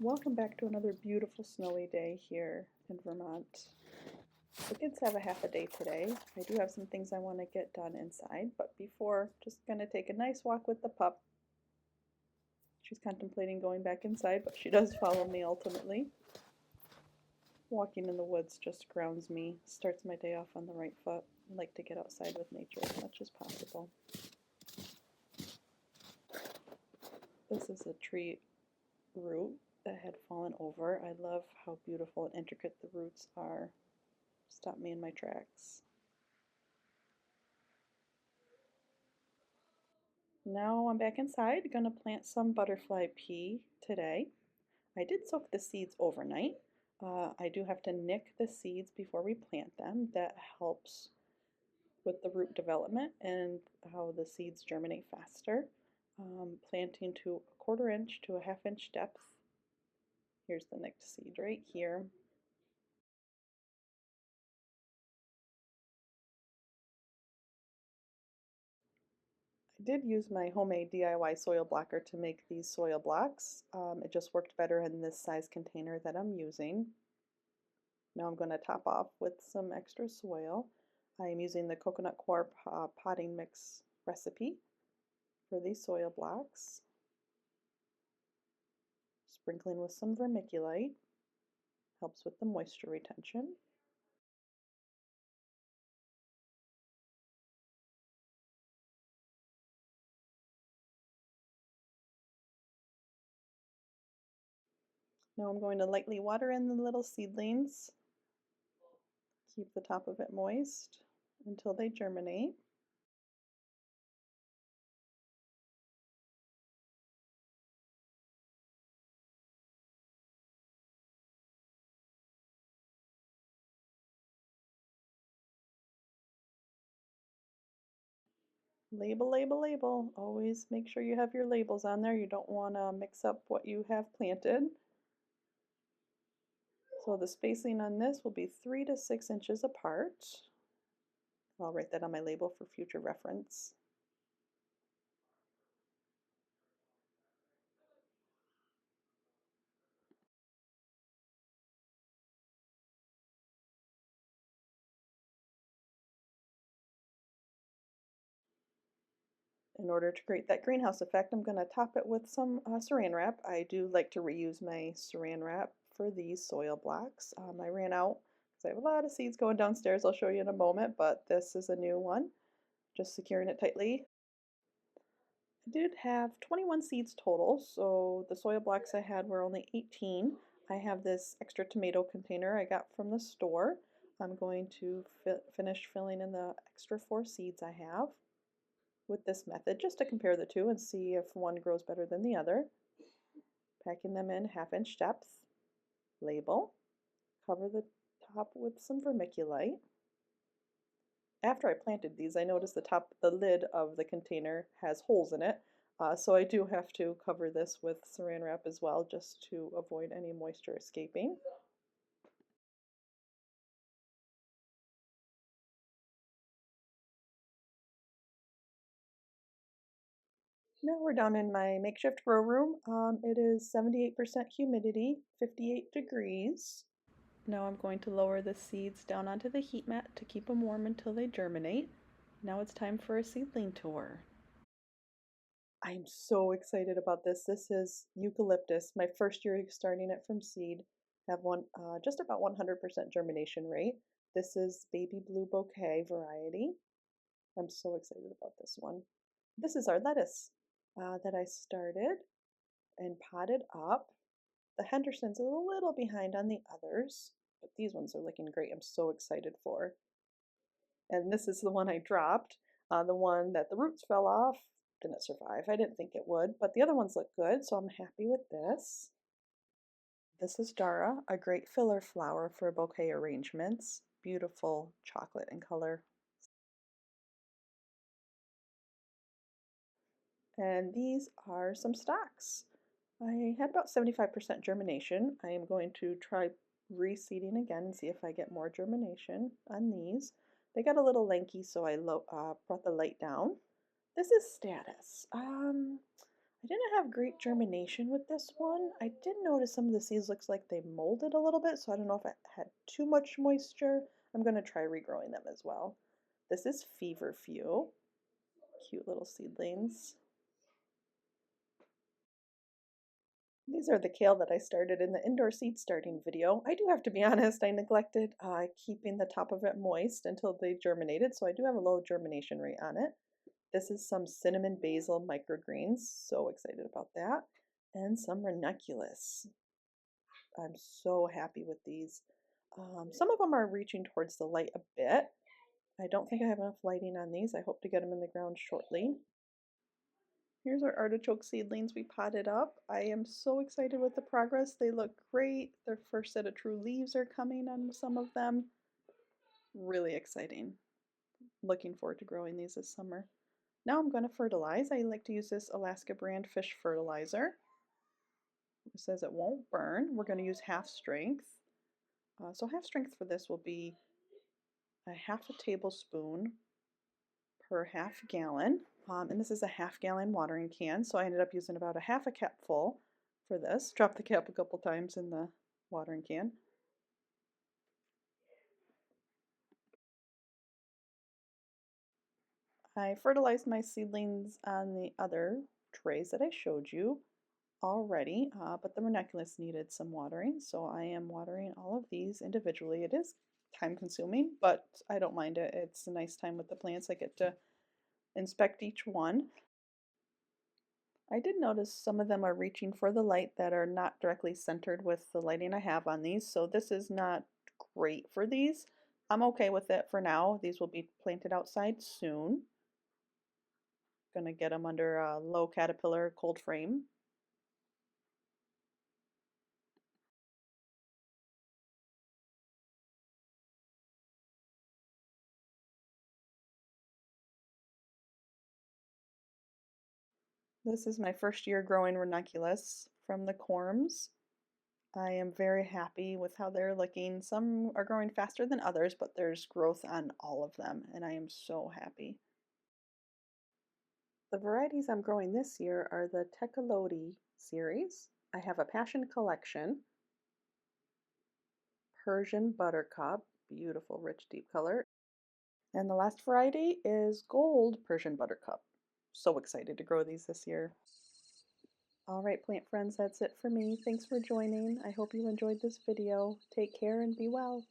Welcome back to another beautiful snowy day here in Vermont. The kids have a half a day today. I do have some things I want to get done inside, but before, just going to take a nice walk with the pup. She's contemplating going back inside, but she does follow me ultimately. Walking in the woods just grounds me, starts my day off on the right foot. I like to get outside with nature as much as possible. This is a tree root that had fallen over. I love how beautiful and intricate the roots are. Stop me in my tracks. Now I'm back inside, gonna plant some butterfly pea today. I did soak the seeds overnight. I do have to nick the seeds before we plant them. That helps with the root development and how the seeds germinate faster. Planting to a 1/4 inch to a 1/2 inch depth. Here's the nicked seed right here. I did use my homemade DIY soil blocker to make these soil blocks. It just worked better in this size container that I'm using. Now I'm going to top off with some extra soil. I am using the coconut coir potting mix recipe for these soil blocks. Sprinkling with some vermiculite helps with the moisture retention. Now I'm going to lightly water in the little seedlings. Keep the top of it moist until they germinate. Label, label, label. Always make sure you have your labels on there. You don't want to mix up what you have planted. So the spacing on this will be 3 to 6 inches apart. I'll write that on my label for future reference. In order to create that greenhouse effect, I'm going to top it with some saran wrap. I do like to reuse my saran wrap for these soil blocks. I ran out because I have a lot of seeds going downstairs. I'll show you in a moment, but this is a new one. Just securing it tightly. I did have 21 seeds total, so the soil blocks I had were only 18. I have this extra tomato container I got from the store. I'm going to finish filling in the extra 4 seeds I have with this method just to compare the two and see if one grows better than the other. Packing them in 1/2 inch depth. Label. Cover the top with some vermiculite. After I planted these, I noticed the lid of the container has holes in it, so I do have to cover this with saran wrap as well just to avoid any moisture escaping. Now we're down in my makeshift grow room. It is 78% humidity, 58 degrees. Now I'm going to lower the seeds down onto the heat mat to keep them warm until they germinate. Now it's time for a seedling tour. I'm so excited about this. This is eucalyptus, my first year starting it from seed. Have one just about 100% germination rate. This is baby blue bouquet variety. I'm so excited about this one. This is our lettuce that I started and potted up. The Henderson's a little behind on the others, but these ones are looking great. I'm so excited for. And this is the one I dropped, the one that the roots fell off. Didn't survive. I didn't think it would, but the other ones look good, so I'm happy with this. This is Dara, a great filler flower for bouquet arrangements. Beautiful chocolate in color. And these are some stocks. I had about 75% germination. I am going to try reseeding again and see if I get more germination on these. They got a little lanky, so I brought the light down. This is status. I didn't have great germination with this one. I did notice some of the seeds looks like they molded a little bit, so I don't know if it had too much moisture. I'm going to try regrowing them as well. This is feverfew. Cute little seedlings. These are the kale that I started in the indoor seed starting video. I do have to be honest, I neglected keeping the top of it moist until they germinated, so I do have a low germination rate on it. This is some cinnamon basil microgreens, so excited about that. And some ranunculus. I'm so happy with these. Some of them are reaching towards the light a bit. I don't think I have enough lighting on these. I hope to get them in the ground shortly. Here's our artichoke seedlings we potted up. I am so excited with the progress. They look great. Their first set of true leaves are coming on some of them. Really exciting. Looking forward to growing these this summer. Now I'm going to fertilize. I like to use this Alaska brand fish fertilizer. It says it won't burn. We're going to use half strength. So half strength for this will be a half a tablespoon per half gallon. And this is a half-gallon watering can, so I ended up using about a half a cap full for this. Drop the cap a couple times in the watering can. I fertilized my seedlings on the other trays that I showed you already, but the ranunculus needed some watering, so I am watering all of these individually. It is time consuming, but I don't mind it. It's a nice time with the plants. I get to inspect each one. I did notice some of them are reaching for the light that are not directly centered with the lighting I have on these, so this is not great for these. I'm okay with it for now. These will be planted outside soon. Gonna get them under a low caterpillar cold frame. This is my first year growing ranunculus from the corms. I am very happy with how they're looking. Some are growing faster than others, but there's growth on all of them, and I am so happy. The varieties I'm growing this year are the Tecolote series. I have a Passion Collection, Persian Buttercup, beautiful rich deep color, and the last variety is Gold Persian Buttercup. So excited to grow these this year. All right, plant friends, that's it for me. Thanks for joining. I hope you enjoyed this video. Take care and be well.